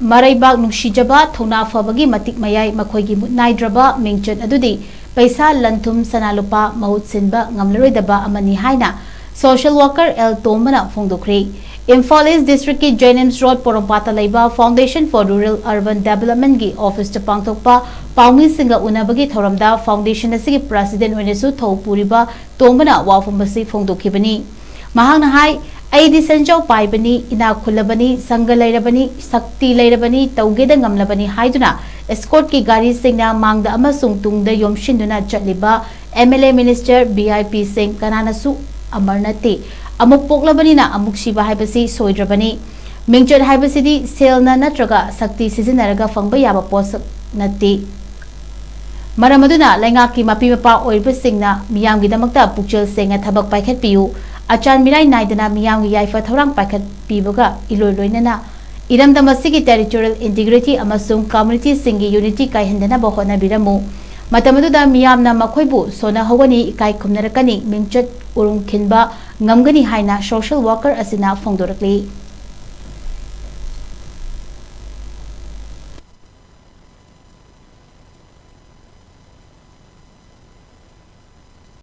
Mareibak Nungsijaba Thouna Fabagi Matik-Mayai Makhoigi Mutnaidraba MINGCHAT ADUDI PEISHA LAN-THUM SANA-LUPANA MAHUT SINBA NGAMLAROIDABA AMANI HAINA Social Worker TOMBANA FONGDOKHRE Imphal East District ki Jenims Road Porompata Laiba Foundation for Rural Urban Development ki Office to Pangtokpa Paungi Singa Unabagi Thoramda Foundation asigi President Wenesu Thau Puriba Tombana Wafumasi Fongdokhibani Mahang Hai Aidi Sanjau Paibani Ina Kulabani Sanga Lairabani Sakti Lairabani Taugeda Ngamlabani Haiduna Escort ki Gari Singna Mangda Amasung Tungda Yomshinduna Chatliba MLA Minister Eepa-Eepusing Kananasu Amarnati Amuk Poklabani na Amuk Shiba Haibasi Soidrabani MINGCHAT Haibasidi Selna Natraga Sakti Sizinaraga Fangba Yaba Posak Nati Maramaduna Langaki Mapimapa Oibasingna Miyamgi Damakta Pukchel Singa Tabak Paikat Piu Achan Mirai Naidana Miyamgi Yaifa Thorang Paikat Pibuga Iloinana Iram Damasiki Territorial Integrity Amasung Community Singi Unity Kaihendana Bohona Biramu Matamaduda Miyamna Makhoibu Sona Hogani Kai Kumnarakani MINGCHAT Urung Kinba Ngamgani Haina Social Worker Asina Fongdokhre